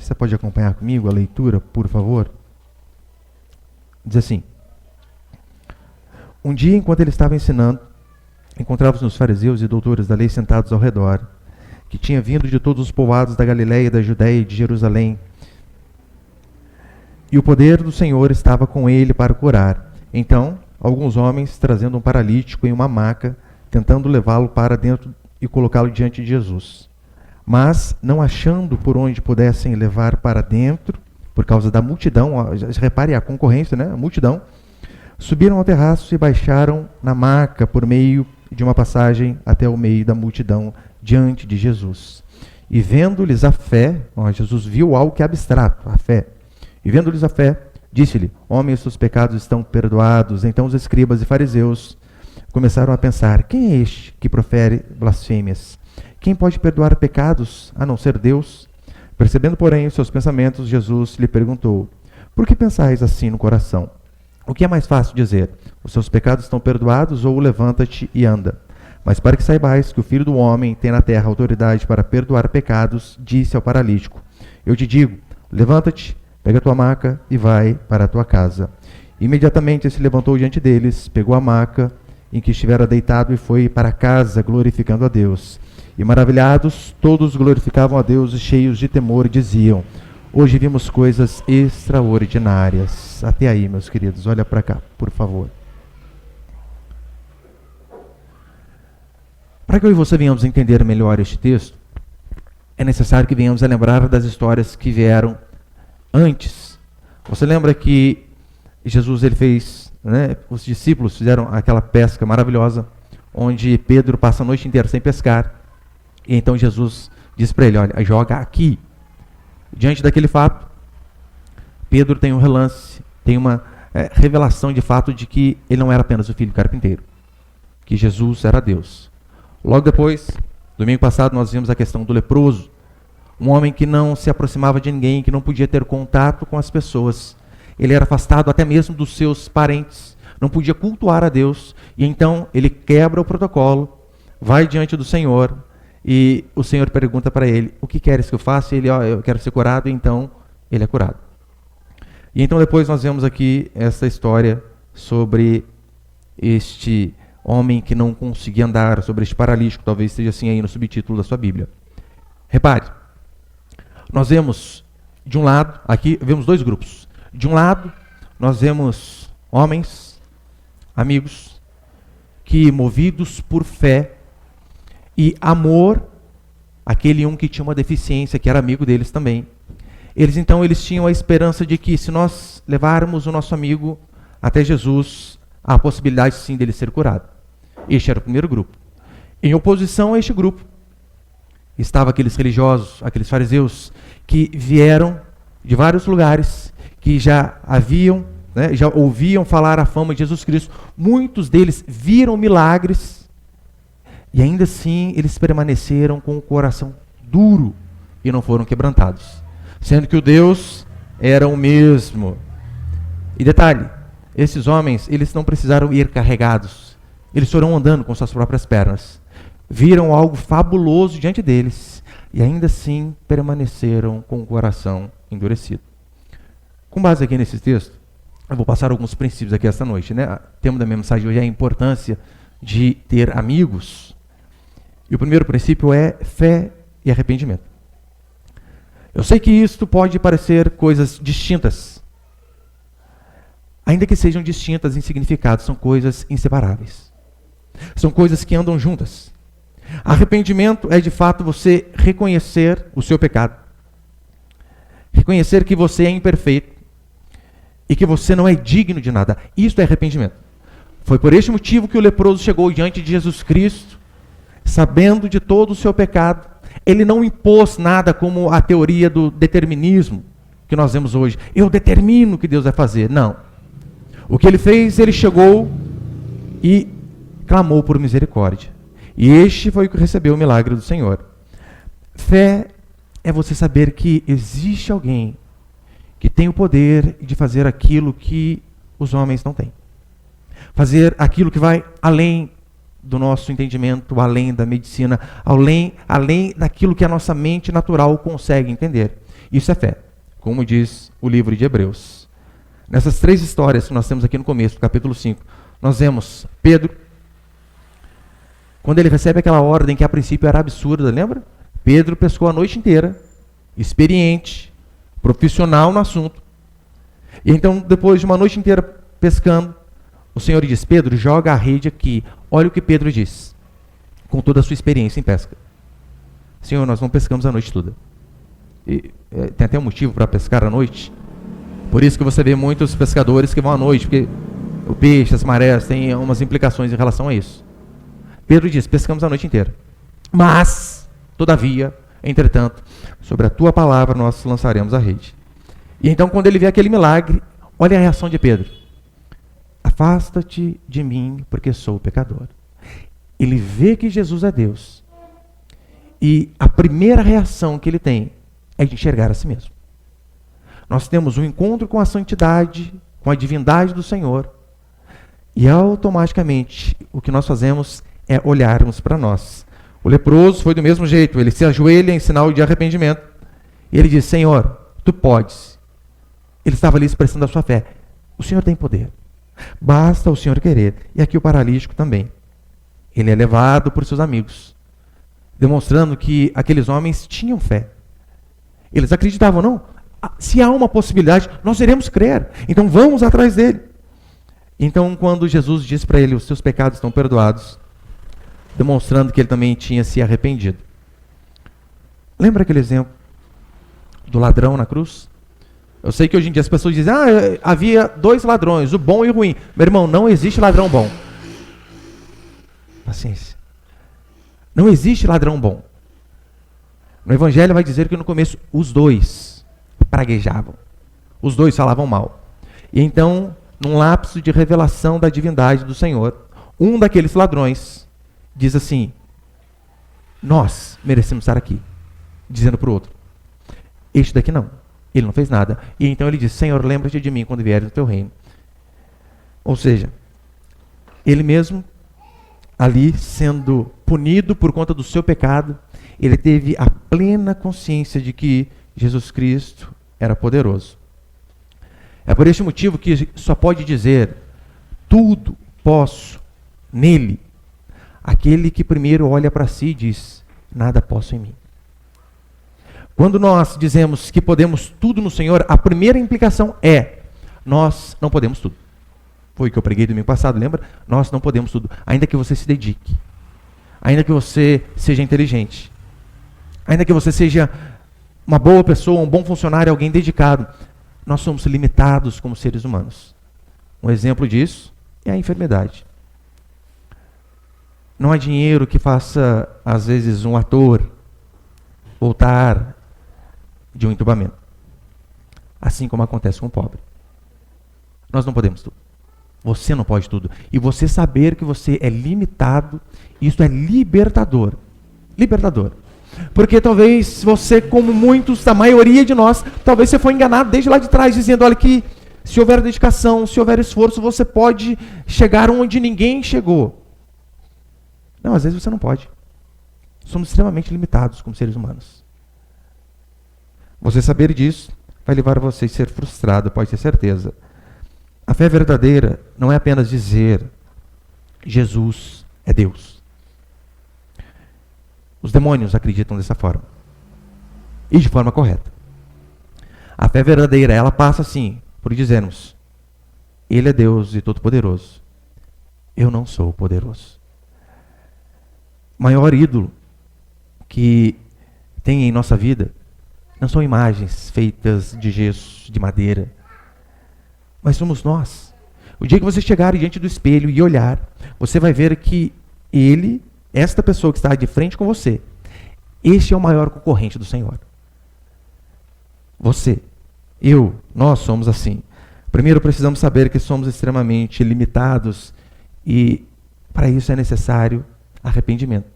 Você pode acompanhar comigo a leitura, por favor? Diz assim: um dia, enquanto ele estava ensinando, encontravam-se os fariseus e doutores da lei sentados ao redor, que tinha vindo de todos os povoados da Galiléia, da Judéia e de Jerusalém. E o poder do Senhor estava com ele para curar. Então, alguns homens, trazendo um paralítico em uma maca, tentando levá-lo para dentro e colocá-lo diante de Jesus. Mas, não achando por onde pudessem levar para dentro, por causa da multidão, repare a concorrência, né? A multidão, subiram ao terraço e baixaram na maca por meio de uma passagem até o meio da multidão diante de Jesus. E vendo-lhes a fé, Jesus viu algo que é abstrato, a fé. E vendo-lhes a fé, disse-lhe: homem, os seus pecados estão perdoados. Então os escribas e fariseus começaram a pensar: quem é este que profere blasfêmias? Quem pode perdoar pecados a não ser Deus? Percebendo, porém, os seus pensamentos, Jesus lhe perguntou: por que pensais assim no coração? O que é mais fácil dizer: os seus pecados estão perdoados, ou levanta-te e anda? Mas para que saibais que o Filho do Homem tem na terra autoridade para perdoar pecados, disse ao paralítico: eu te digo, levanta-te, pega a tua maca e vai para a tua casa. Imediatamente se levantou diante deles, pegou a maca em que estivera deitado e foi para casa, glorificando a Deus. E maravilhados, todos glorificavam a Deus e cheios de temor diziam: hoje vimos coisas extraordinárias. Até aí, meus queridos, olha para cá, por favor. Para que eu e você venhamos entender melhor este texto, é necessário que venhamos a lembrar das histórias que vieram antes. Você lembra que Jesus ele fez, né, os discípulos fizeram aquela pesca maravilhosa, onde Pedro passa a noite inteira sem pescar, e então Jesus diz para ele: olha, joga aqui. Diante daquele fato, Pedro tem um relance, tem uma revelação de fato de que ele não era apenas o filho do carpinteiro, que Jesus era Deus. Logo depois, domingo passado, nós vimos a questão do leproso, um homem que não se aproximava de ninguém, que não podia ter contato com as pessoas. Ele era afastado até mesmo dos seus parentes, não podia cultuar a Deus, e então ele quebra o protocolo, vai diante do Senhor, e o Senhor pergunta para ele: o que queres que eu faça? E ele: eu quero ser curado. E então ele é curado. E então depois nós vemos aqui essa história sobre este homem que não conseguia andar, sobre este paralítico, talvez esteja assim aí no subtítulo da sua Bíblia. Repare, nós vemos de um lado, aqui vemos dois grupos. De um lado, nós vemos homens, amigos, que movidos por fé e amor, aquele um que tinha uma deficiência, que era amigo deles também. Eles tinham a esperança de que se nós levarmos o nosso amigo até Jesus, há a possibilidade sim dele ser curado. Este era o primeiro grupo. Em oposição a este grupo, estavam aqueles religiosos, aqueles fariseus, que vieram de vários lugares, que já haviam, já ouviam falar a fama de Jesus Cristo. Muitos deles viram milagres, e ainda assim eles permaneceram com o coração duro e não foram quebrantados, sendo que o Deus era o mesmo. E detalhe, esses homens, eles não precisaram ir carregados, eles foram andando com suas próprias pernas, viram algo fabuloso diante deles, e ainda assim permaneceram com o coração endurecido. Com base aqui nesse texto, eu vou passar alguns princípios aqui esta noite, né? O tema da minha mensagem hoje é a importância de ter amigos. E o primeiro princípio é fé e arrependimento. Eu sei que isto pode parecer coisas distintas. Ainda que sejam distintas em significado, são coisas inseparáveis. São coisas que andam juntas. Arrependimento é de fato você reconhecer o seu pecado. Reconhecer que você é imperfeito e que você não é digno de nada. Isso é arrependimento. Foi por este motivo que o leproso chegou diante de Jesus Cristo, sabendo de todo o seu pecado. Ele não impôs nada como a teoria do determinismo que nós vemos hoje. Eu determino o que Deus vai fazer. Não. O que ele fez, ele chegou e clamou por misericórdia. E este foi o que recebeu o milagre do Senhor. Fé é você saber que existe alguém que tem o poder de fazer aquilo que os homens não têm. Fazer aquilo que vai além do nosso entendimento, além da medicina, além daquilo que a nossa mente natural consegue entender. Isso é fé, como diz o livro de Hebreus. Nessas 3 histórias que nós temos aqui no começo, do capítulo 5, nós vemos Pedro, quando ele recebe aquela ordem que a princípio era absurda, lembra? Pedro pescou a noite inteira, experiente, profissional no assunto. E então, depois de uma noite inteira pescando, o Senhor diz: Pedro, joga a rede aqui. Olha o que Pedro diz, com toda a sua experiência em pesca. Senhor, nós não pescamos a noite toda. Tem até um motivo para pescar à noite. Por isso que você vê muitos pescadores que vão à noite, porque o peixe, as marés, tem umas implicações em relação a isso. Pedro diz: pescamos a noite inteira. Mas, todavia, entretanto, sobre a tua palavra nós lançaremos a rede. E então, quando ele vê aquele milagre, olha a reação de Pedro: afasta-te de mim, porque sou pecador. Ele vê que Jesus é Deus. E a primeira reação que ele tem é de enxergar a si mesmo. Nós temos um encontro com a santidade, com a divindade do Senhor. E automaticamente, o que nós fazemos é olharmos para nós. O leproso foi do mesmo jeito. Ele se ajoelha em sinal de arrependimento. E ele diz: Senhor, tu podes. Ele estava ali expressando a sua fé. O Senhor tem poder. Basta o Senhor querer. E aqui o paralítico também. Ele é levado por seus amigos, demonstrando que aqueles homens tinham fé. Eles acreditavam: não, se há uma possibilidade, nós iremos crer. Então vamos atrás dele. Então, quando Jesus disse para ele: os seus pecados estão perdoados, demonstrando que ele também tinha se arrependido. Lembra aquele exemplo do ladrão na cruz? Eu sei que hoje em dia as pessoas dizem: havia 2 ladrões, o bom e o ruim. Meu irmão, não existe ladrão bom. Paciência. Não existe ladrão bom. No Evangelho vai dizer que no começo os 2 praguejavam. Os 2 falavam mal. E então, num lapso de revelação da divindade do Senhor, um daqueles ladrões diz assim: nós merecemos estar aqui. Dizendo para o outro: este daqui não. Ele não fez nada. E então ele diz: Senhor, lembra-te de mim quando vieres no teu reino. Ou seja, ele mesmo, ali sendo punido por conta do seu pecado, ele teve a plena consciência de que Jesus Cristo era poderoso. É por este motivo que só pode dizer: tudo posso nele, aquele que primeiro olha para si e diz: nada posso em mim. Quando nós dizemos que podemos tudo no Senhor, a primeira implicação é: nós não podemos tudo. Foi o que eu preguei domingo passado, lembra? Nós não podemos tudo, ainda que você se dedique, ainda que você seja inteligente, ainda que você seja uma boa pessoa, um bom funcionário, alguém dedicado. Nós somos limitados como seres humanos. Um exemplo disso é a enfermidade. Não há dinheiro que faça, às vezes, um ator voltar de um entubamento. Assim como acontece com o pobre. Nós não podemos tudo. Você não pode tudo. E você saber que você é limitado, isso é libertador. Libertador. Porque talvez você, como muitos, a maioria de nós, talvez você foi enganado desde lá de trás, dizendo: olha, que se houver dedicação, se houver esforço, você pode chegar onde ninguém chegou. Não, às vezes você não pode. Somos extremamente limitados como seres humanos. Você saber disso vai levar você a ser frustrado, pode ter certeza. A fé verdadeira não é apenas dizer: Jesus é Deus. Os demônios acreditam dessa forma. E de forma correta. A fé verdadeira, ela passa assim, por dizermos: Ele é Deus e Todo-Poderoso. Eu não sou poderoso. O maior ídolo que tem em nossa vida não são imagens feitas de gesso, de madeira, mas somos nós. O dia que você chegar diante do espelho e olhar, você vai ver que ele, esta pessoa que está de frente com você, este é o maior concorrente do Senhor. Você, eu, nós somos assim. Primeiro precisamos saber que somos extremamente limitados e para isso é necessário arrependimento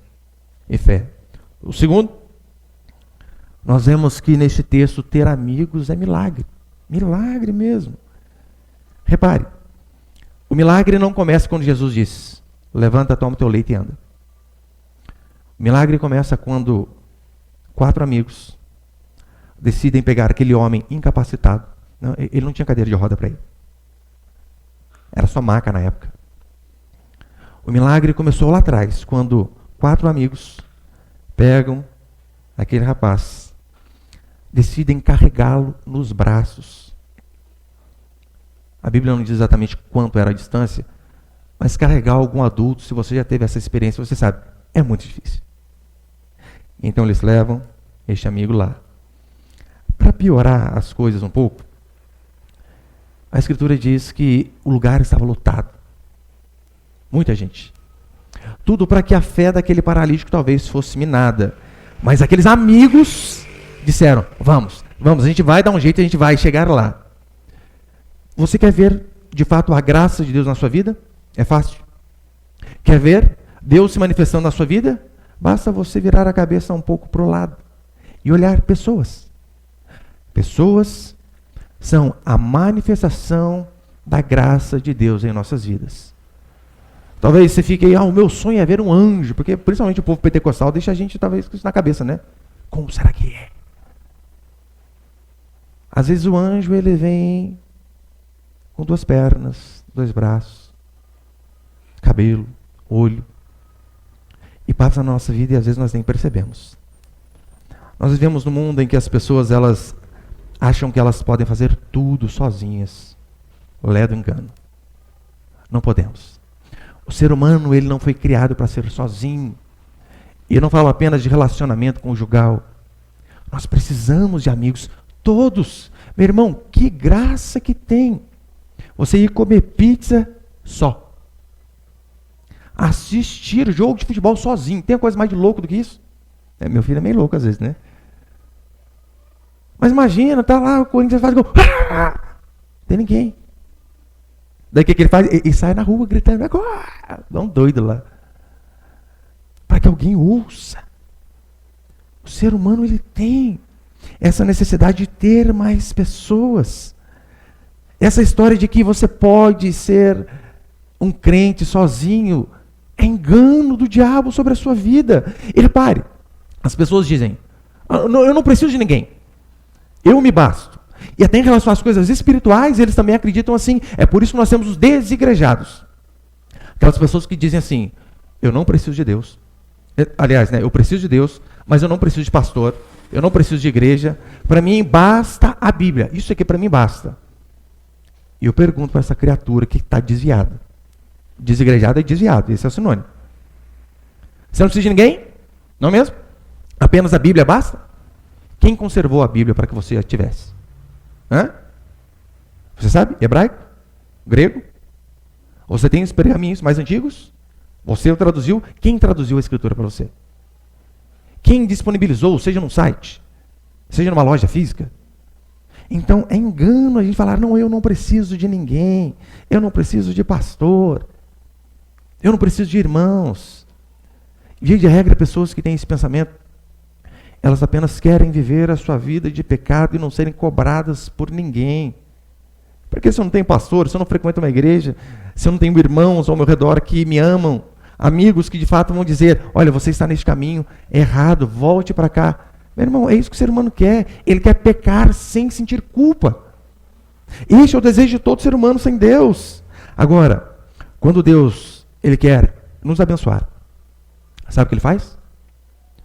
e fé. O segundo, nós vemos que neste texto ter amigos é milagre. Milagre mesmo. Repare, o milagre não começa quando Jesus diz: levanta, toma o teu leite e anda. O milagre começa quando 4 amigos decidem pegar aquele homem incapacitado. Não, ele não tinha cadeira de roda para ir. Era só maca na época. O milagre começou lá atrás, quando 4 amigos pegam aquele rapaz, decidem carregá-lo nos braços. A Bíblia não diz exatamente quanto era a distância, mas carregar algum adulto, se você já teve essa experiência, você sabe, é muito difícil. Então eles levam este amigo lá. Para piorar as coisas um pouco, a Escritura diz que o lugar estava lotado. Muita gente. Tudo para que a fé daquele paralítico talvez fosse minada. Mas aqueles amigos disseram, vamos, a gente vai dar um jeito, a gente vai chegar lá. Você quer ver, de fato, a graça de Deus na sua vida? É fácil. Quer ver Deus se manifestando na sua vida? Basta você virar a cabeça um pouco para o lado e olhar pessoas. Pessoas são a manifestação da graça de Deus em nossas vidas. Talvez você fique aí, o meu sonho é ver um anjo, porque principalmente o povo pentecostal deixa a gente talvez com isso na cabeça, né? Como será que é? Às vezes o anjo ele vem com 2 pernas, 2 braços, cabelo, olho, e passa na nossa vida e às vezes nós nem percebemos. Nós vivemos num mundo em que as pessoas elas acham que elas podem fazer tudo sozinhas. Ledo engano. Não podemos. O ser humano ele não foi criado para ser sozinho. E eu não falo apenas de relacionamento conjugal. Nós precisamos de amigos, todos. Meu irmão, que graça que tem você ir comer pizza só. Assistir jogo de futebol sozinho. Tem coisa mais de louco do que isso? Meu filho é meio louco às vezes, né? Mas imagina, tá lá, o Corinthians faz gol. Tem ninguém. Daí o que ele faz? Ele sai na rua gritando, dá um doido lá. Para que alguém ouça. O ser humano ele tem essa necessidade de ter mais pessoas. Essa história de que você pode ser um crente sozinho é engano do diabo sobre a sua vida. Ele pare. As pessoas dizem, eu não preciso de ninguém. Eu me basto. E até em relação às coisas espirituais, eles também acreditam assim. É por isso que nós temos os desigrejados. Aquelas pessoas que dizem assim, eu não preciso de Deus. Aliás, eu preciso de Deus, mas eu não preciso de pastor, eu não preciso de igreja. Para mim basta a Bíblia. Isso aqui para mim basta. E eu pergunto para essa criatura que está desviada. Desigrejado é desviado, esse é o sinônimo. Você não precisa de ninguém? Não mesmo? Apenas a Bíblia basta? Quem conservou a Bíblia para que você a tivesse? Você sabe? Hebraico? Grego? Você tem os pergaminhos mais antigos? Você o traduziu? Quem traduziu a Escritura para você? Quem disponibilizou, seja num site, seja numa loja física? Então, é engano a gente falar, não, eu não preciso de ninguém, eu não preciso de pastor, eu não preciso de irmãos. Via de regra, pessoas que têm esse pensamento, elas apenas querem viver a sua vida de pecado e não serem cobradas por ninguém. Porque se eu não tenho pastor, se eu não frequento uma igreja, se eu não tenho irmãos ao meu redor que me amam, amigos que de fato vão dizer, olha, você está neste caminho errado, volte para cá. Meu irmão, é isso que o ser humano quer. Ele quer pecar sem sentir culpa. Este é o desejo de todo ser humano sem Deus. Agora, quando Deus ele quer nos abençoar, sabe o que ele faz?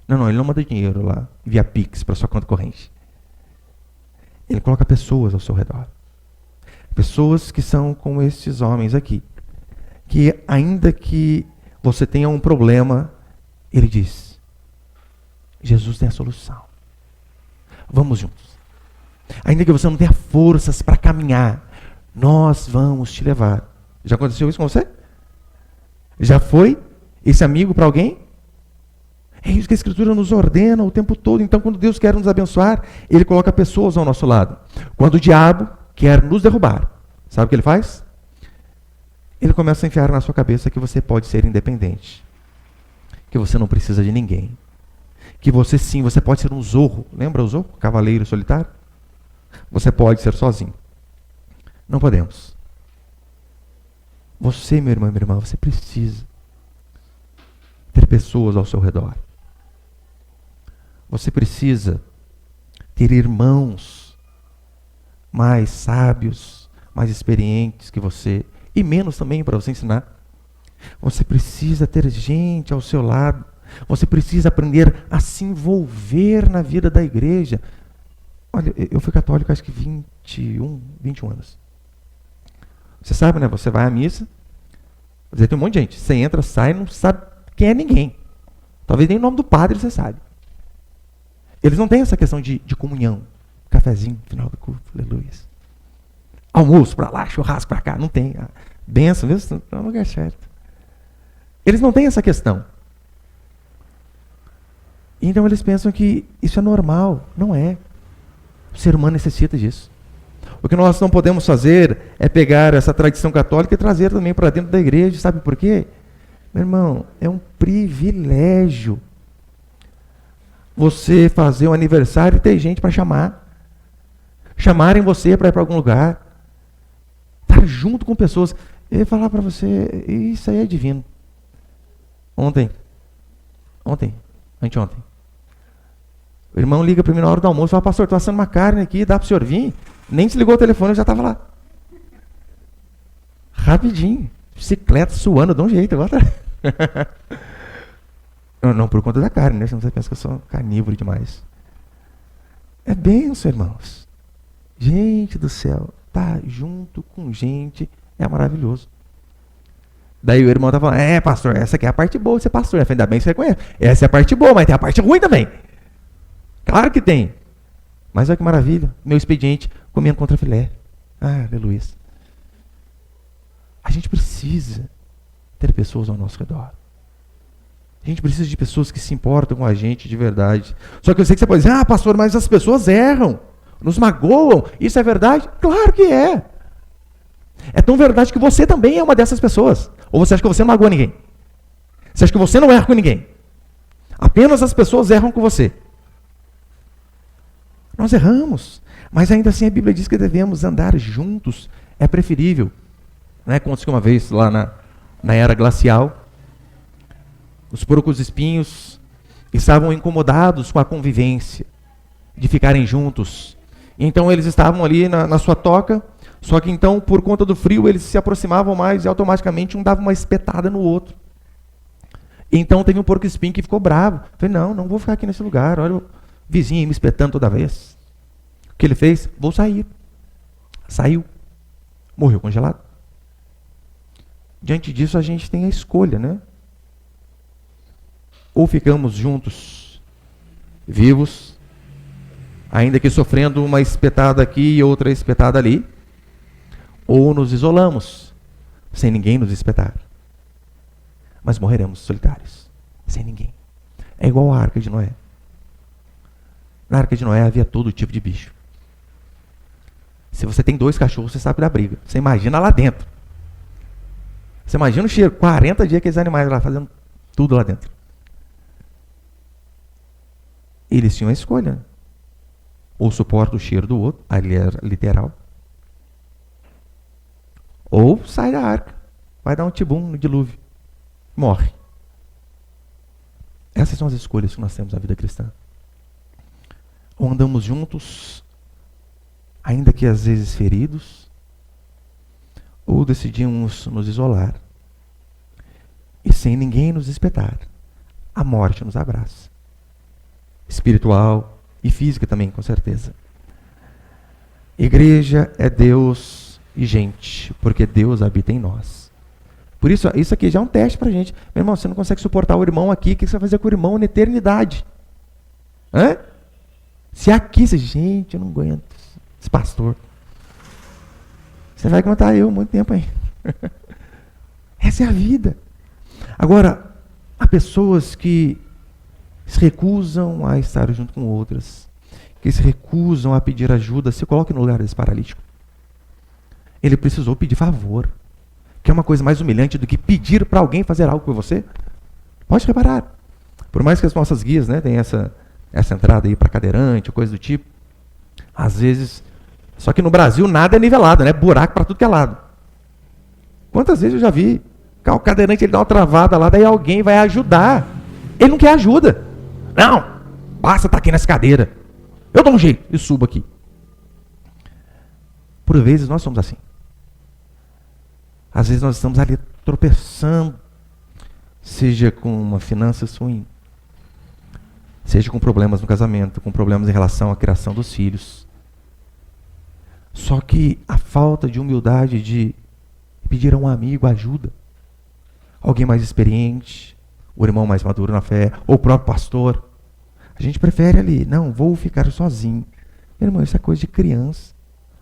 Não, ele não manda dinheiro lá, via Pix para sua conta corrente. Ele coloca pessoas ao seu redor. Pessoas que são como estes homens aqui. Que ainda que você tenha um problema, ele diz, Jesus tem a solução. Vamos juntos. Ainda que você não tenha forças para caminhar, nós vamos te levar. Já aconteceu isso com você? Já foi esse amigo para alguém? É isso que a Escritura nos ordena o tempo todo. Então, quando Deus quer nos abençoar, Ele coloca pessoas ao nosso lado. Quando o diabo quer nos derrubar, sabe o que ele faz? Ele começa a enfiar na sua cabeça que você pode ser independente. Que você não precisa de ninguém. Que você sim, você pode ser um zorro. Lembra o zorro? Cavaleiro solitário? Você pode ser sozinho. Não podemos. Você, meu irmão e minha irmã, você precisa ter pessoas ao seu redor. Você precisa ter irmãos mais sábios, mais experientes que você, e menos também para você ensinar. Você precisa ter gente ao seu lado. Você precisa aprender a se envolver na vida da igreja. Olha, eu fui católico acho que 21 anos. Você sabe, né? Você vai à missa, tem um monte de gente. Você entra, sai, não sabe quem é ninguém. Talvez nem o nome do padre você sabe. Eles não têm essa questão de comunhão. Cafezinho, final do culto, aleluia. Almoço para lá, churrasco para cá. Não tem. Benção, viu? Está no lugar certo. Eles não têm essa questão. Então eles pensam que isso é normal. Não é. O ser humano necessita disso. O que nós não podemos fazer é pegar essa tradição católica e trazer também para dentro da igreja. Sabe por quê? Meu irmão, é um privilégio você fazer um aniversário e ter gente para chamar. Chamarem você para ir para algum lugar. Estar junto com pessoas. Eu ia falar para você, isso aí é divino. Anteontem. O irmão liga para mim na hora do almoço e fala, pastor, estou assando uma carne aqui, dá para o senhor vir? Nem desligou o telefone, eu já estava lá. Rapidinho. Bicicleta, suando, de um jeito. Agora não por conta da carne, né? Senão você pensa que eu sou carnívoro demais. É bênção, irmãos. Gente do céu, tá junto com gente é maravilhoso. Daí o irmão tá falando, pastor, essa aqui é a parte boa de ser pastor. Eu falei, ainda bem que você conhece. Essa é a parte boa, mas tem a parte ruim também. Claro que tem. Mas olha que maravilha. Meu expediente comendo contra filé. Aleluia. A gente precisa ter pessoas ao nosso redor. A gente precisa de pessoas que se importam com a gente de verdade. Só que eu sei que você pode dizer, pastor, mas as pessoas erram, nos magoam. Isso é verdade? Claro que é. É tão verdade que você também é uma dessas pessoas. Ou você acha que você não magoa ninguém? Você acha que você não erra com ninguém? Apenas as pessoas erram com você. Nós erramos, mas ainda assim a Bíblia diz que devemos andar juntos. É preferível. Conta-se que uma vez lá na era glacial, os porcos espinhos estavam incomodados com a convivência, de ficarem juntos. Então eles estavam ali na sua toca, só que então, por conta do frio, eles se aproximavam mais e automaticamente um dava uma espetada no outro. Então teve um porco espinho que ficou bravo. Falei, não vou ficar aqui nesse lugar, olha o vizinho me espetando toda vez. O que ele fez? Vou sair. Saiu. Morreu congelado. Diante disso, a gente tem a escolha, né? Ou ficamos juntos, vivos, ainda que sofrendo uma espetada aqui e outra espetada ali, ou nos isolamos, sem ninguém nos espetar. Mas morreremos solitários, sem ninguém. É igual a Arca de Noé. Na Arca de Noé havia todo tipo de bicho. Se você tem 2 cachorros, você sabe da briga. Você imagina lá dentro. Você imagina o cheiro, 40 dias aqueles animais lá fazendo tudo lá dentro. Eles tinham a escolha. Ou suporta o cheiro do outro, ali era literal. Ou sai da arca, vai dar um tibum no dilúvio, morre. Essas são as escolhas que nós temos na vida cristã. Ou andamos juntos, ainda que às vezes feridos, ou decidimos nos isolar e sem ninguém nos espetar. A morte nos abraça. Espiritual e física também, com certeza. Igreja é Deus e gente, porque Deus habita em nós. Por isso aqui já é um teste pra gente. Meu irmão, você não consegue suportar o irmão aqui, o que você vai fazer com o irmão na eternidade? Se aqui, gente, eu não aguento esse pastor. Você vai aguentar eu muito tempo aí. Essa é a vida. Agora, há pessoas que se recusam a estar junto com outras, que se recusam a pedir ajuda. Se coloque no lugar desse paralítico. Ele precisou pedir favor, que é uma coisa mais humilhante do que pedir para alguém fazer algo por você. Pode reparar. Por mais que as nossas guias, tem essa entrada aí para cadeirante, coisa do tipo, às vezes. Só que no Brasil nada é nivelado, buraco para tudo que é lado. Quantas vezes eu já vi o cadeirante ele dá uma travada lá, daí alguém vai ajudar. Ele não quer ajuda. Não, basta estar aqui nessa cadeira. Eu dou um jeito e subo aqui. Por vezes nós somos assim. Às vezes nós estamos ali tropeçando, seja com uma finança ruim, seja com problemas no casamento, com problemas em relação à criação dos filhos. Só que a falta de humildade de pedir a um amigo ajuda, alguém mais experiente, o irmão mais maduro na fé, ou o próprio pastor, a gente prefere ali, não, vou ficar sozinho. Meu irmão, isso é coisa de criança.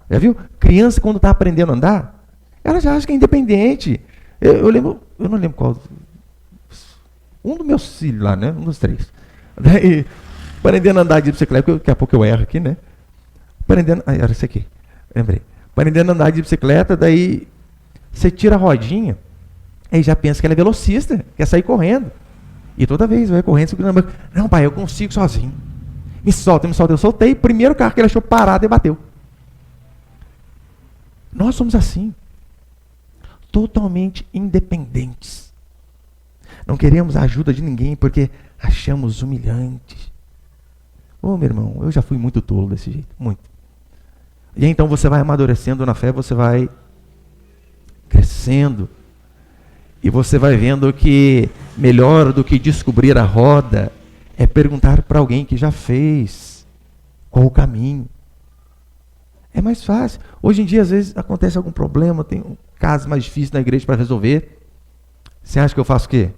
Já viu? Criança, quando está aprendendo a andar, ela já acha que é independente. Eu não lembro qual. Um dos meus filhos lá, né? Um dos 3. Daí, aprendendo a andar de bicicleta, daqui a pouco eu erro aqui, né? Aprendendo. Era isso aqui. Lembrei. Aprendendo a andar de bicicleta, daí você tira a rodinha, aí já pensa que ela é velocista, quer sair correndo. E toda vez vai correndo, segurando. Não, pai, eu consigo sozinho. Me solta, me solta. Eu soltei, primeiro carro que ele achou parado e bateu. Nós somos assim. Totalmente independentes. Não queremos a ajuda de ninguém porque achamos humilhante. Ô, meu irmão, eu já fui muito tolo desse jeito, muito. E então você vai amadurecendo na fé, você vai crescendo. E você vai vendo que melhor do que descobrir a roda é perguntar para alguém que já fez qual o caminho. É mais fácil. Hoje em dia, às vezes, acontece algum problema, tem um caso mais difícil na igreja para resolver. Você acha que eu faço o quê?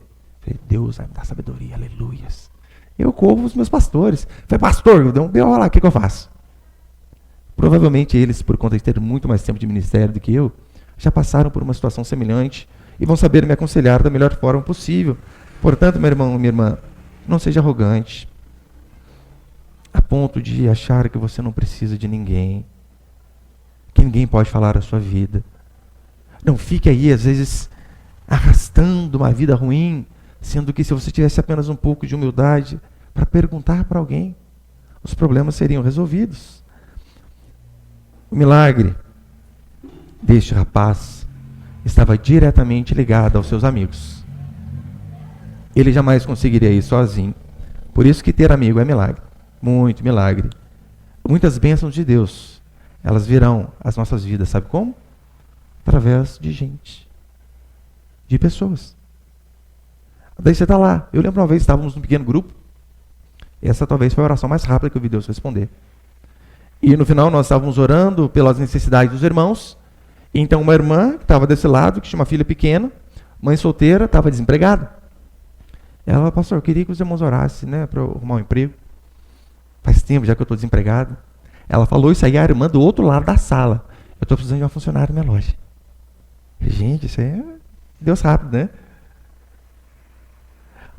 Deus vai me dar sabedoria, aleluias. Eu corro os meus pastores. Falei, pastor, deu um B.O. lá, o que eu faço? Provavelmente eles, por conta de ter muito mais tempo de ministério do que eu, já passaram por uma situação semelhante e vão saber me aconselhar da melhor forma possível. Portanto, meu irmão, minha irmã, não seja arrogante, a ponto de achar que você não precisa de ninguém, que ninguém pode falar a sua vida. Não fique aí, às vezes, arrastando uma vida ruim, sendo que se você tivesse apenas um pouco de humildade para perguntar para alguém, os problemas seriam resolvidos. O milagre deste rapaz estava diretamente ligado aos seus amigos. Ele jamais conseguiria ir sozinho. Por isso que ter amigo é milagre. Muito milagre. Muitas bênçãos de Deus, elas virão às nossas vidas, sabe como? Através de gente. De pessoas. Daí você está lá. Eu lembro uma vez, estávamos num pequeno grupo. Essa talvez foi a oração mais rápida que eu vi Deus responder. E no final nós estávamos orando pelas necessidades dos irmãos. E então uma irmã que estava desse lado, que tinha uma filha pequena, mãe solteira, estava desempregada. Ela, pastor, eu queria que os irmãos orassem, né, para eu arrumar um emprego. Faz tempo já que eu estou desempregada. Ela falou isso aí, a irmã do outro lado da sala. Eu estou precisando de uma funcionária na minha loja. Gente, isso aí é Deus rápido, né?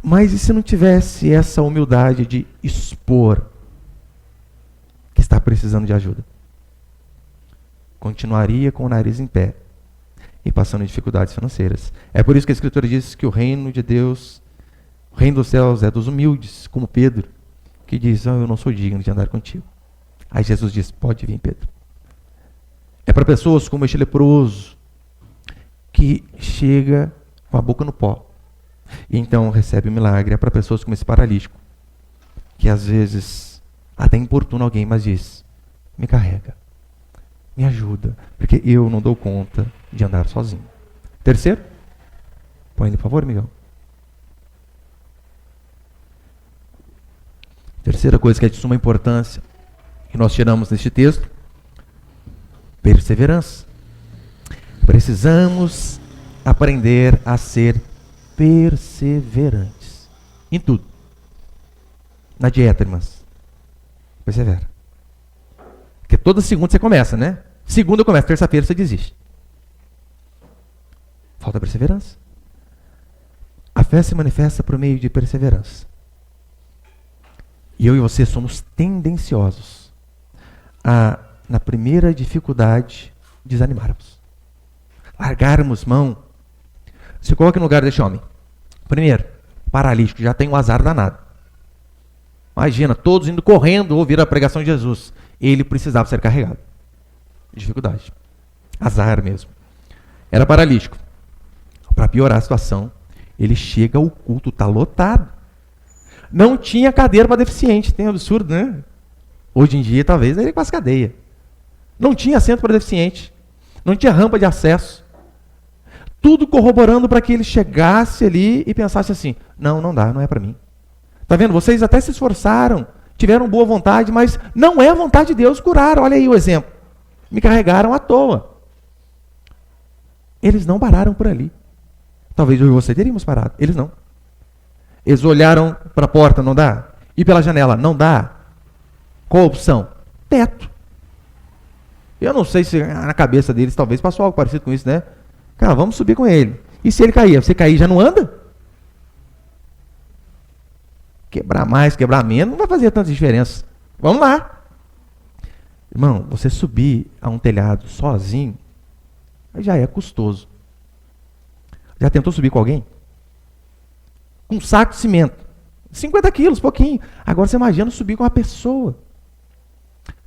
Mas e se não tivesse essa humildade de expor que está precisando de ajuda? Continuaria com o nariz em pé e passando dificuldades financeiras. É por isso que a Escritura diz que o reino de Deus, o reino dos céus é dos humildes, como Pedro, que diz, eu não sou digno de andar contigo. Aí Jesus diz, pode vir, Pedro. É para pessoas como este leproso, que chega com a boca no pó, e então recebe o milagre. É para pessoas como esse paralítico, que às vezes até importuna alguém, mas diz, me carrega, me ajuda, porque eu não dou conta de andar sozinho. Terceiro, põe ele, por favor, Miguel. Terceira coisa que é de suma importância, que nós tiramos neste texto, perseverança. Precisamos aprender a ser perseverantes. Em tudo. Na dieta, irmãs. Persevera. Porque toda segunda você começa, né? Segunda começa, terça-feira você desiste. Falta perseverança. A fé se manifesta por meio de perseverança. E eu e você somos tendenciosos a, na primeira dificuldade, desanimarmos. Largarmos mão. Se coloque no lugar desse homem. Primeiro, paralítico, já tem um azar danado. Imagina, todos indo correndo ouvir a pregação de Jesus. Ele precisava ser carregado. Dificuldade. Azar mesmo. Era paralítico. Para piorar a situação, ele chega ao culto, está lotado. Não tinha cadeira para deficiente. Tem absurdo, né? Hoje em dia, talvez, ele quase cadeia. Não tinha assento para deficiente. Não tinha rampa de acesso. Tudo corroborando para que ele chegasse ali e pensasse assim, não dá, não é para mim. Tá vendo? Vocês até se esforçaram, tiveram boa vontade, mas não é a vontade de Deus curar. Olha aí o exemplo. Me carregaram à toa. Eles não pararam por ali. Talvez eu e você teríamos parado. Eles não. Eles olharam para a porta, não dá? E pela janela, não dá? Qual a opção? Teto. Eu não sei se na cabeça deles talvez passou algo parecido com isso, né? Cara, vamos subir com ele. E se ele cair? Você cair já não anda? Quebrar mais, quebrar menos, não vai fazer tanta diferença. Vamos lá. Irmão, você subir a um telhado sozinho, já é custoso. Já tentou subir com alguém? Com um saco de cimento. 50 quilos, pouquinho. Agora você imagina subir com uma pessoa.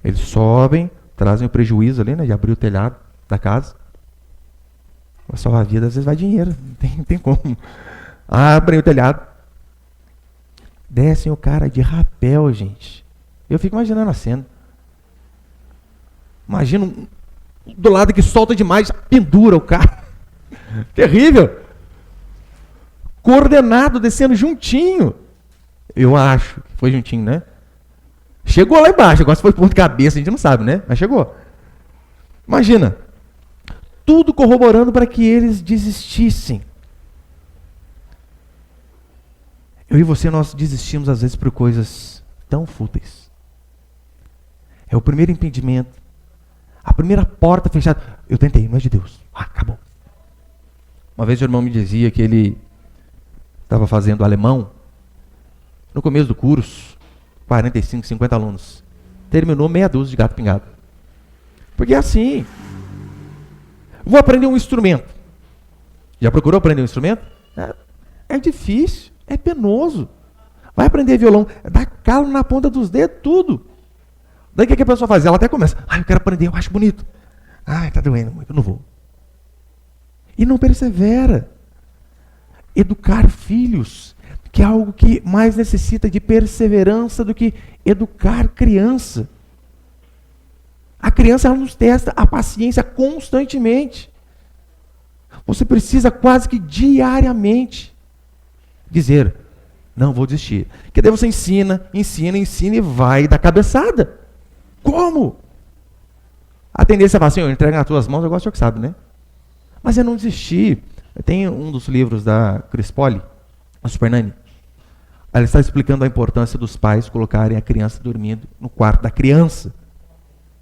Eles sobem, trazem o prejuízo ali, né, de abrir o telhado da casa. Vai salvar a vida, às vezes vai dinheiro, não tem como. Abrem o telhado. Descem o cara de rapel, gente. Eu fico imaginando a cena. Imagina do lado que solta demais, pendura o cara. Terrível. Coordenado, descendo juntinho. Eu acho que foi juntinho, né? Chegou lá embaixo. Agora se foi ponto de cabeça, a gente não sabe, né? Mas chegou. Imagina. Tudo corroborando para que eles desistissem. Eu e você, nós desistimos às vezes por coisas tão fúteis. É o primeiro impedimento. A primeira porta fechada. Eu tentei, não é de Deus. Acabou. Uma vez o irmão me dizia que ele estava fazendo alemão. No começo do curso, 45, 50 alunos. Terminou meia dúzia de gato pingado. Porque é assim. Vou aprender um instrumento. Já procurou aprender um instrumento? É difícil, é penoso. Vai aprender violão, dá calo na ponta dos dedos, tudo. Daí o que a pessoa faz? Ela até começa. Eu quero aprender, eu acho bonito. Tá doendo muito, eu não vou. E não persevera. Educar filhos, que é algo que mais necessita de perseverança do que educar criança. A criança, ela nos testa a paciência constantemente. Você precisa quase que diariamente dizer, não vou desistir. Que daí você ensina e vai dar cabeçada. Como? A tendência é falar assim, eu entrego nas tuas mãos, eu gosto de que sabe, né? Mas é não desistir. Tem um dos livros da Chris Polly, a Super Nanny. Ela está explicando a importância dos pais colocarem a criança dormindo no quarto da criança.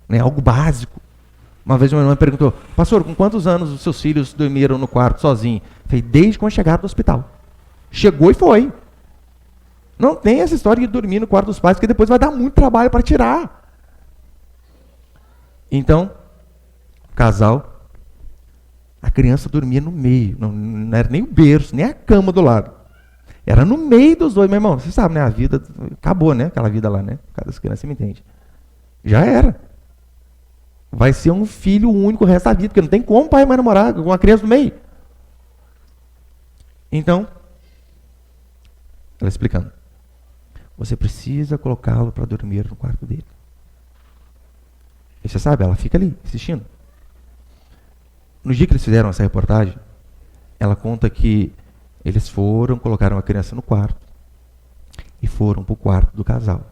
Né, algo básico. Uma vez uma irmã perguntou, pastor, com quantos anos os seus filhos dormiram no quarto sozinhos? Falei, desde quando chegaram do hospital. Chegou e foi. Não tem essa história de dormir no quarto dos pais, porque depois vai dar muito trabalho para tirar. Então, casal, a criança dormia no meio, não era nem o berço, nem a cama do lado. Era no meio dos dois, meu irmão. Você sabe, né? A vida acabou, né? Aquela vida lá, né? Cada criança, você me entende. Já era. Vai ser um filho único o resto da vida, porque não tem como pai e mãe namorar com uma criança no meio. Então, ela explicando. Você precisa colocá-lo para dormir no quarto dele. E você sabe, ela fica ali, assistindo. No dia que eles fizeram essa reportagem, ela conta que eles colocaram a criança no quarto e foram para o quarto do casal.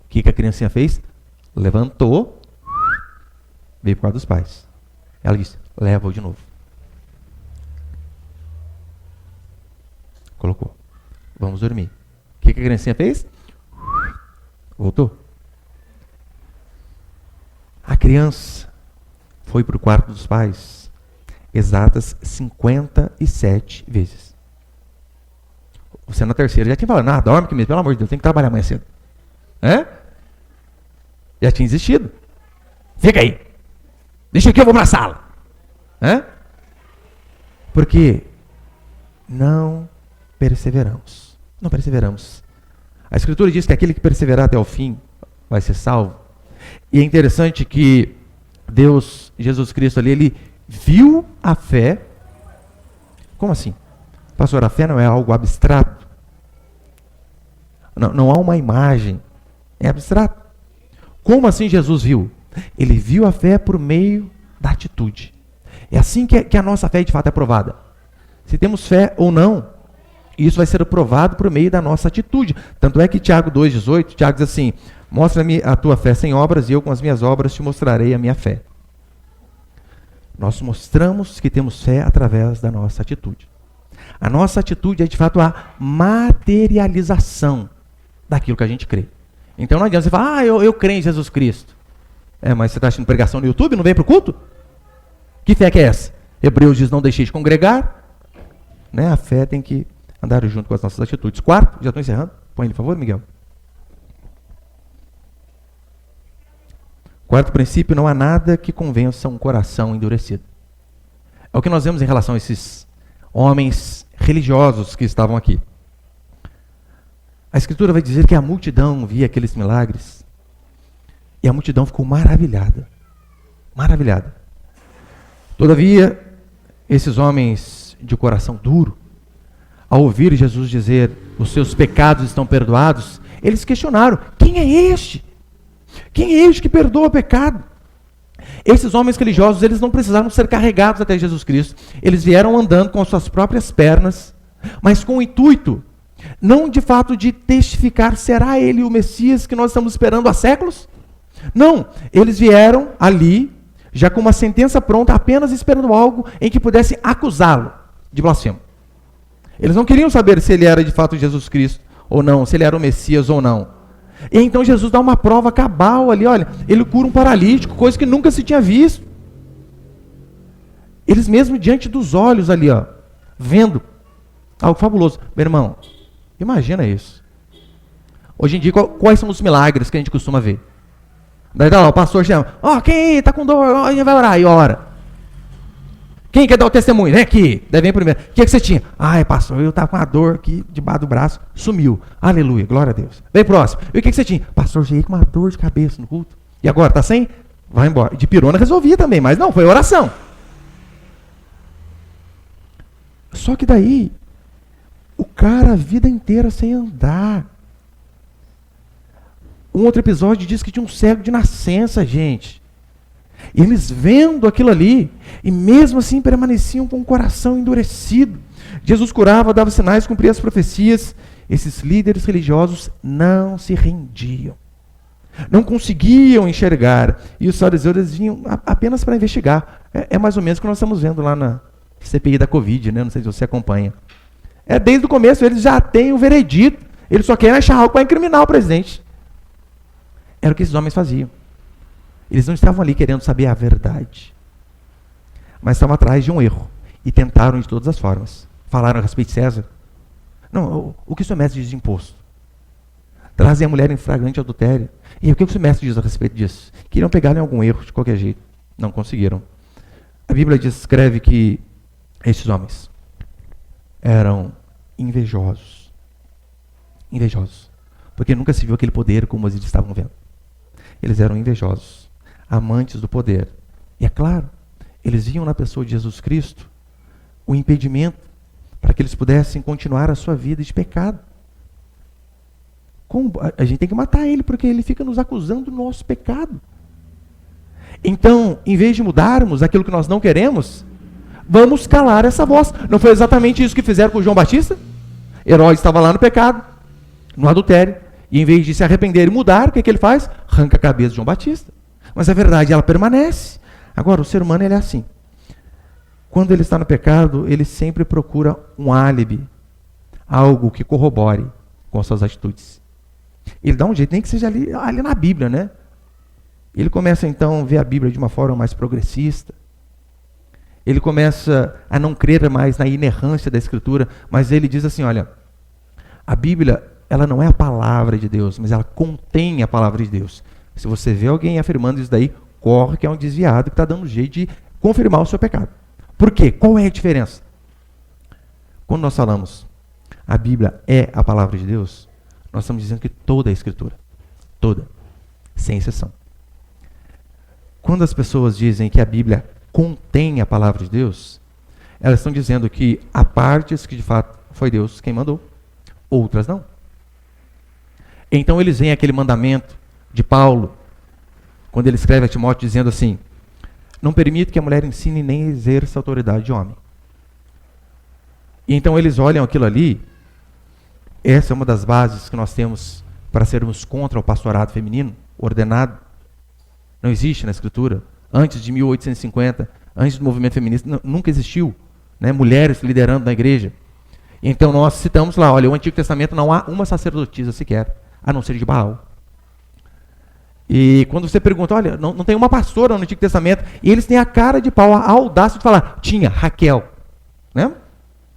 O que a criancinha fez? Levantou, veio para o quarto dos pais. Ela disse, leva-o de novo. Colocou. Vamos dormir. O que a criancinha fez? Voltou. A criança foi para o quarto dos pais exatas 57 vezes. Você na terceira já tinha falado, dorme comigo, pelo amor de Deus, tem que trabalhar amanhã cedo. Já tinha desistido. Fica aí. Deixa aqui, eu vou para a sala. Porque não perseveramos. Não perseveramos. A Escritura diz que aquele que perseverar até o fim vai ser salvo. E é interessante que Deus, Jesus Cristo ali, ele viu a fé. Como assim? Pastor, a fé não é algo abstrato? Não há uma imagem. É abstrato. Como assim Jesus viu? Ele viu a fé por meio da atitude. É assim que a nossa fé de fato é provada. Se temos fé ou não, isso vai ser provado por meio da nossa atitude. Tanto é que Tiago 2,18, Tiago diz assim: mostra-me a tua fé sem obras, e eu com as minhas obras te mostrarei a minha fé. Nós mostramos que temos fé através da nossa atitude. A nossa atitude é de fato a materialização daquilo que a gente crê. Então não adianta você falar, eu creio em Jesus Cristo. Mas você está assistindo pregação no YouTube, não vem para o culto? Que fé que é essa? Hebreus diz, não deixeis de congregar. Né? A fé tem que andar junto com as nossas atitudes. Quarto, já estou encerrando. Põe ele, por favor, Miguel. Quarto princípio, não há nada que convença um coração endurecido. É o que nós vemos em relação a esses homens religiosos que estavam aqui. A Escritura vai dizer que a multidão via aqueles milagres e a multidão ficou maravilhada. Maravilhada. Todavia, esses homens de coração duro, ao ouvir Jesus dizer, os seus pecados estão perdoados, eles questionaram, quem é este? Quem é este que perdoa o pecado? Esses homens religiosos, eles não precisaram ser carregados até Jesus Cristo. Eles vieram andando com as suas próprias pernas, mas com o intuito, não de fato de testificar, será ele o Messias que nós estamos esperando há séculos? Não, eles vieram ali, já com uma sentença pronta, apenas esperando algo em que pudesse acusá-lo de blasfemo. Eles não queriam saber se ele era de fato Jesus Cristo ou não, se ele era o Messias ou não. E então Jesus dá uma prova cabal ali, olha, ele cura um paralítico, coisa que nunca se tinha visto. Eles mesmo diante dos olhos ali, ó, vendo algo fabuloso. Meu irmão, imagina isso. Hoje em dia, quais são os milagres que a gente costuma ver? Daí tá lá, o pastor chama, quem aí tá com dor, a gente vai orar, e ora. Quem quer dar o testemunho? Vem aqui. Daí vem primeiro. O que você tinha? Pastor, eu estava com uma dor aqui debaixo do braço. Sumiu. Aleluia, glória a Deus. Vem próximo. E o que você tinha? Pastor, cheguei com uma dor de cabeça no culto. E agora, tá sem? Vai embora. De pirona resolvia também, mas não, foi oração. Só que daí, o cara a vida inteira sem andar. Um outro episódio diz que tinha um cego de nascença, gente. E eles vendo aquilo ali, e mesmo assim permaneciam com o coração endurecido. Jesus curava, dava sinais, cumpria as profecias. Esses líderes religiosos não se rendiam. Não conseguiam enxergar. E os fariseus eles vinham apenas para investigar. É mais ou menos o que nós estamos vendo lá na CPI da Covid, né? Não sei se você acompanha. Desde o começo eles já têm o veredito. Eles só querem achar algo para incriminar o presidente. Era o que esses homens faziam. Eles não estavam ali querendo saber a verdade, mas estavam atrás de um erro e tentaram de todas as formas. Falaram a respeito de César. Não, o que o seu mestre diz de imposto? Trazem a mulher em flagrante adultério. E o que o seu mestre diz a respeito disso? Queriam pegar em algum erro de qualquer jeito. Não conseguiram. A Bíblia descreve que esses homens eram invejosos. Invejosos. Porque nunca se viu aquele poder como eles estavam vendo. Eles eram invejosos. Amantes do poder. E é claro, eles viam na pessoa de Jesus Cristo o impedimento para que eles pudessem continuar a sua vida de pecado. Como? A gente tem que matar ele, porque ele fica nos acusando do nosso pecado. Então, em vez de mudarmos aquilo que nós não queremos, vamos calar essa voz. Não foi exatamente isso que fizeram com João Batista? Herodes estava lá no pecado, no adultério, e em vez de se arrepender e mudar, o que ele faz? Arranca a cabeça de João Batista. Mas a verdade, ela permanece. Agora, o ser humano ele é assim. Quando ele está no pecado, ele sempre procura um álibi, algo que corrobore com as suas atitudes. Ele dá um jeito, nem que seja ali na Bíblia, né? Ele começa então a ver a Bíblia de uma forma mais progressista. Ele começa a não crer mais na inerrância da Escritura, mas ele diz assim, olha, a Bíblia, ela não é a palavra de Deus, mas ela contém a palavra de Deus. Se você vê alguém afirmando isso daí, corre que é um desviado que está dando jeito de confirmar o seu pecado. Por quê? Qual é a diferença? Quando nós falamos a Bíblia é a palavra de Deus, nós estamos dizendo que toda a Escritura, toda, sem exceção. Quando as pessoas dizem que a Bíblia contém a palavra de Deus, elas estão dizendo que há partes que de fato foi Deus quem mandou, outras não. Então eles veem aquele mandamento de Paulo, quando ele escreve a Timóteo dizendo assim: não permito que a mulher ensine nem exerça a autoridade de homem. E então eles olham aquilo ali. Essa é uma das bases que nós temos para sermos contra o pastorado feminino ordenado. Não existe na Escritura. Antes de 1850, antes do movimento feminista, nunca existiu, né, mulheres liderando na igreja. Então nós citamos lá, olha, o Antigo Testamento não há uma sacerdotisa sequer, a não ser de Baal. E quando você pergunta, olha, não tem uma pastora no Antigo Testamento, e eles têm a cara de pau, a audácia de falar, tinha Raquel, né?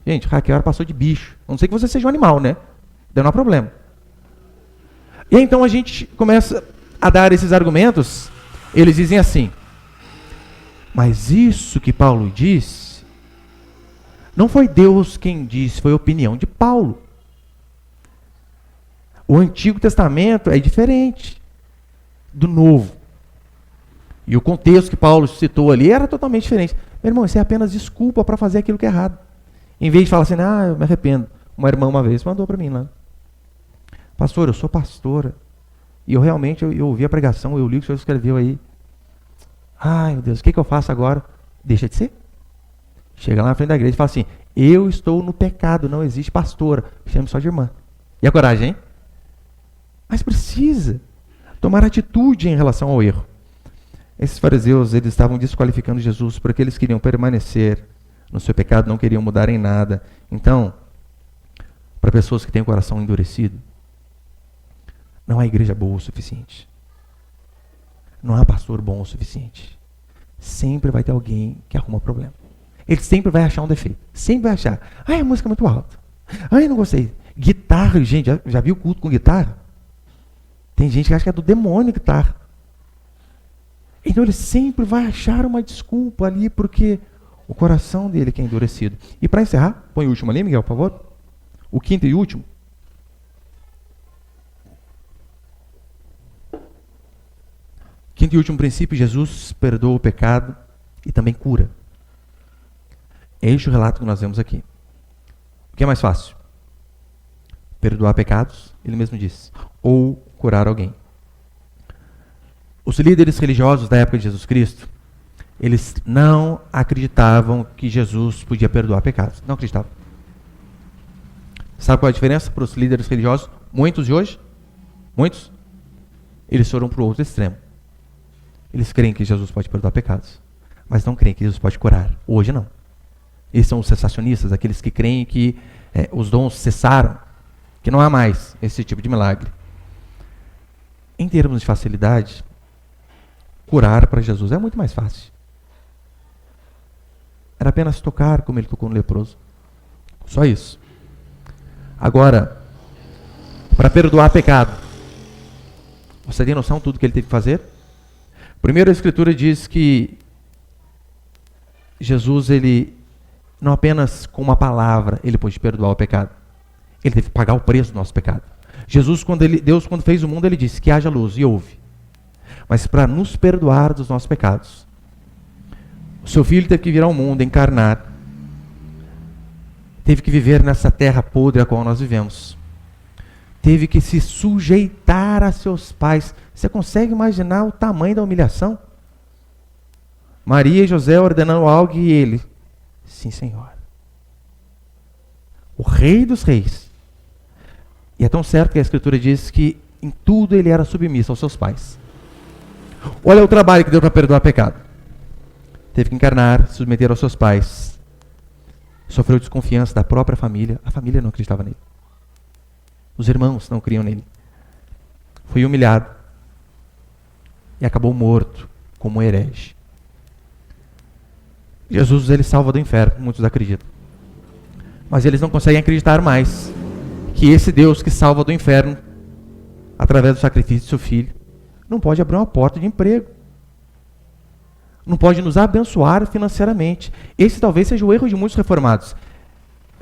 Gente, Raquel era pastor de bicho, a não ser que você seja um animal, né? Daí não há problema. E então a gente começa a dar esses argumentos, eles dizem assim: mas isso que Paulo disse, não foi Deus quem disse, foi a opinião de Paulo. O Antigo Testamento é diferente do Novo. E o contexto que Paulo citou ali era totalmente diferente. Meu irmão, isso é apenas desculpa para fazer aquilo que é errado. Em vez de falar assim, eu me arrependo. Uma irmã uma vez mandou para mim lá: pastor, eu sou pastora. E eu realmente, eu ouvi a pregação, eu li o que o senhor escreveu aí. Ai, meu Deus, o que eu faço agora? Deixa de ser. Chega lá na frente da igreja e fala assim: eu estou no pecado, não existe pastora. Chame só de irmã. E a coragem, hein? Mas precisa tomar atitude em relação ao erro. Esses fariseus, eles estavam desqualificando Jesus porque eles queriam permanecer no seu pecado, não queriam mudar em nada. Então, para pessoas que têm o coração endurecido, não há igreja boa o suficiente. Não há pastor bom o suficiente. Sempre vai ter alguém que arruma problema. Ele sempre vai achar um defeito. Sempre vai achar. A música é muito alta. Não gostei. Guitarra, gente, já viu culto com guitarra? Tem gente que acha que é do demônio guitarra. Então ele sempre vai achar uma desculpa ali, porque o coração dele que é endurecido. E para encerrar, põe o último ali, Miguel, por favor. O quinto e último. Quinto e último princípio: Jesus perdoa o pecado e também cura. É este o relato que nós vemos aqui. O que é mais fácil? Perdoar pecados, ele mesmo disse, ou curar alguém. Os líderes religiosos da época de Jesus Cristo, eles não acreditavam que Jesus podia perdoar pecados. Não acreditavam. Sabe qual é a diferença para os líderes religiosos? Muitos de hoje? Muitos? Eles foram para o outro extremo. Eles creem que Jesus pode perdoar pecados, mas não creem que Jesus pode curar. Hoje não. Eles são os cessacionistas, aqueles que creem que os dons cessaram, que não há mais esse tipo de milagre. Em termos de facilidade, curar para Jesus é muito mais fácil. Era apenas tocar como ele tocou no leproso. Só isso. Agora, para perdoar pecado, você tem noção de tudo que ele teve que fazer? Primeiro, a Escritura diz que Jesus, ele não apenas com uma palavra, ele pôde perdoar o pecado. Ele teve que pagar o preço do nosso pecado. Deus, quando fez o mundo, ele disse que haja luz, e houve. Mas para nos perdoar dos nossos pecados, o seu filho teve que vir ao mundo, encarnar, teve que viver nessa terra podre a qual nós vivemos, teve que se sujeitar a seus pais. Você consegue imaginar o tamanho da humilhação? Maria e José ordenando algo e ele: sim, Senhor. O Rei dos Reis. E é tão certo que a Escritura diz que em tudo ele era submisso aos seus pais. Olha o trabalho que deu para perdoar pecado. Teve que encarnar, se submeter aos seus pais. Sofreu desconfiança da própria família. A família não acreditava nele. Os irmãos não criam nele. Foi humilhado. E acabou morto como um herege. Jesus, ele salva do inferno, muitos acreditam. Mas eles não conseguem acreditar mais que esse Deus que salva do inferno, através do sacrifício de seu filho, não pode abrir uma porta de emprego. Não pode nos abençoar financeiramente. Esse talvez seja o erro de muitos reformados.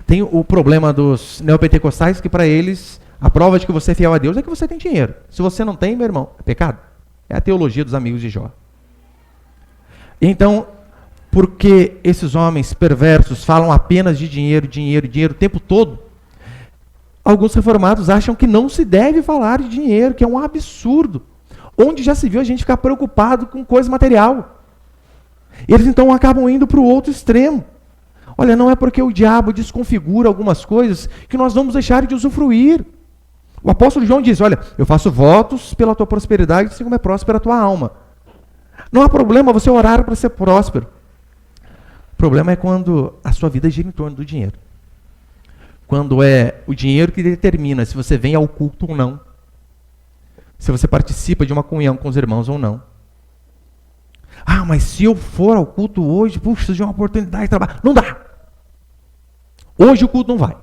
Tem o problema dos neopentecostais, que para eles, a prova de que você é fiel a Deus é que você tem dinheiro. Se você não tem, meu irmão, é pecado. É a teologia dos amigos de Jó. Então, porque esses homens perversos falam apenas de dinheiro, dinheiro, dinheiro o tempo todo, alguns reformados acham que não se deve falar de dinheiro, que é um absurdo. Onde já se viu a gente ficar preocupado com coisa material. Eles então acabam indo para o outro extremo. Olha, não é porque o diabo desconfigura algumas coisas que nós vamos deixar de usufruir. O apóstolo João diz, olha, eu faço votos pela tua prosperidade, assim como é próspera a tua alma. Não há problema você orar para ser próspero. O problema é quando a sua vida gira em torno do dinheiro. Quando é o dinheiro que determina se você vem ao culto ou não. Se você participa de uma comunhão com os irmãos ou não. Ah, mas se eu for ao culto hoje, puxa, preciso de uma oportunidade de trabalho. Não dá. Hoje o culto não vai.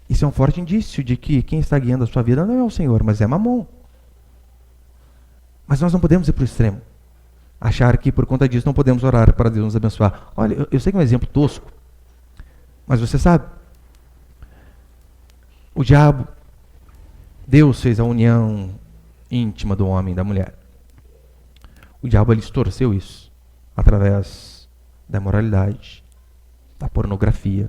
Isso é um forte indício de que quem está guiando a sua vida não é o Senhor, mas é Mamon. Mas nós não podemos ir para o extremo. Achar que por conta disso não podemos orar para Deus nos abençoar. Olha, eu sei que é um exemplo tosco, mas você sabe, o diabo, Deus fez a união íntima do homem e da mulher. O diabo, ele distorceu isso através da imoralidade, da pornografia.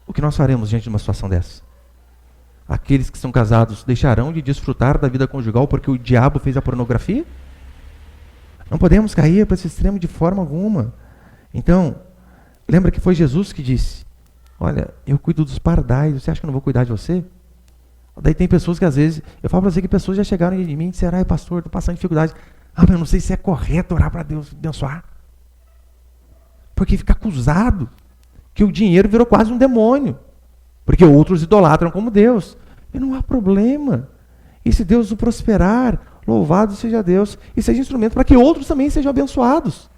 O que nós faremos diante de uma situação dessa? Aqueles que são casados deixarão de desfrutar da vida conjugal porque o diabo fez a pornografia? Não podemos cair para esse extremo de forma alguma. Então, lembra que foi Jesus que disse, olha, eu cuido dos pardais, você acha que eu não vou cuidar de você? Daí tem pessoas que às vezes, eu falo para você que pessoas já chegaram em mim e disseram, ai pastor, estou passando dificuldade. Ah, mas eu não sei se é correto orar para Deus abençoar. Porque fica acusado que o dinheiro virou quase um demônio. Porque outros idolatram como Deus. E não há problema. E se Deus o prosperar, louvado seja Deus. E seja instrumento para que outros também sejam abençoados.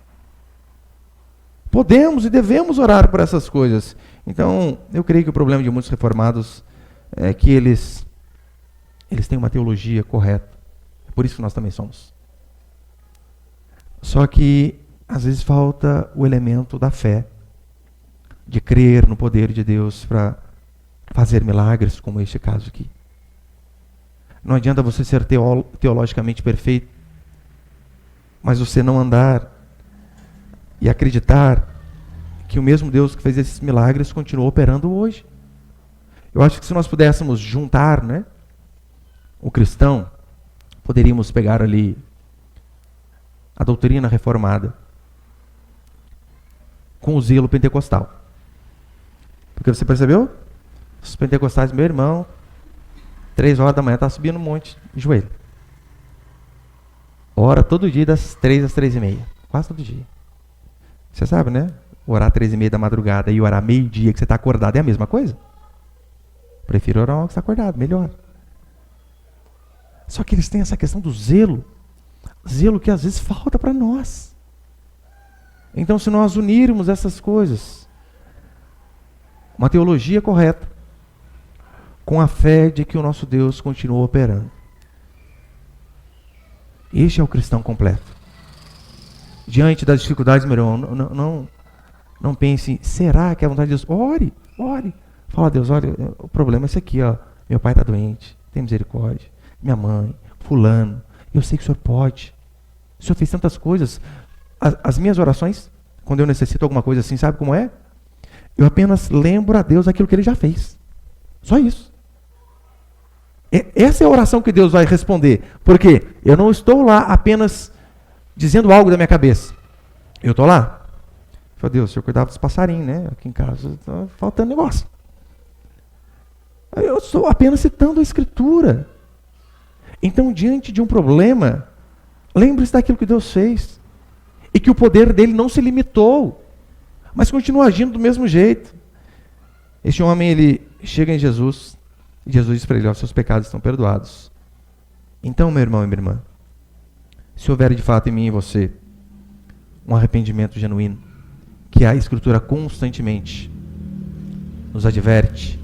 Podemos e devemos orar por essas coisas. Então, eu creio que o problema de muitos reformados é que eles têm uma teologia correta. É por isso que nós também somos. Só que, às vezes, falta o elemento da fé. De crer no poder de Deus para fazer milagres, como este caso aqui. Não adianta você ser teologicamente perfeito, mas você não andar e acreditar que o mesmo Deus que fez esses milagres continua operando hoje. Eu acho que se nós pudéssemos juntar, né, o cristão, poderíamos pegar ali a doutrina reformada com o zelo pentecostal. Porque você percebeu? Os pentecostais, meu irmão, 3 horas da manhã, está subindo um monte de joelho. Ora todo dia das 3 às 3:30. Quase todo dia. Você sabe, né? Orar 3:30 da madrugada e orar meio-dia que você está acordado é a mesma coisa? Prefiro orar uma que você está acordado, melhor. Só que eles têm essa questão do zelo. Zelo que às vezes falta para nós. Então, se nós unirmos essas coisas, uma teologia correta, com a fé de que o nosso Deus continua operando. Este é o cristão completo. Diante das dificuldades, meu irmão, não pense, será que é a vontade de Deus? Ore. Fala a Deus, olha, o problema é esse aqui, ó. Meu pai está doente, tem misericórdia. Minha mãe, fulano, eu sei que o Senhor pode. O Senhor fez tantas coisas. As minhas orações, quando eu necessito alguma coisa assim, sabe como é? Eu apenas lembro a Deus aquilo que Ele já fez. Só isso. Essa é a oração que Deus vai responder. Porque eu não estou lá apenas dizendo algo da minha cabeça. Eu estou lá. Falei, Deus, o Senhor cuidava dos passarinhos, né? Aqui em casa está faltando negócio. Eu estou apenas citando a Escritura. Então, diante de um problema, lembre-se daquilo que Deus fez. E que o poder dele não se limitou, mas continua agindo do mesmo jeito. Este homem, ele chega em Jesus, e Jesus diz para ele, os seus pecados estão perdoados. Então, meu irmão e minha irmã, se houver de fato em mim e você um arrependimento genuíno, que a Escritura constantemente nos adverte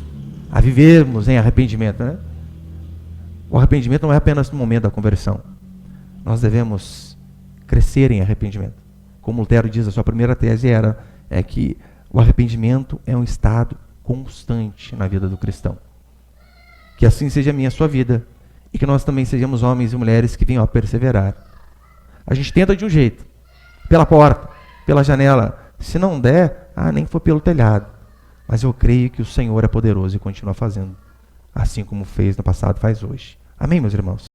a vivermos em arrependimento, né? O arrependimento não é apenas no momento da conversão. Nós devemos crescer em arrependimento. Como Lutero diz, a sua primeira tese é que o arrependimento é um estado constante na vida do cristão. Que assim seja a minha, a sua vida. E que nós também sejamos homens e mulheres que venham a perseverar. A gente tenta de um jeito. Pela porta, pela janela. Se não der, nem que for pelo telhado. Mas eu creio que o Senhor é poderoso e continua fazendo. Assim como fez no passado, faz hoje. Amém, meus irmãos?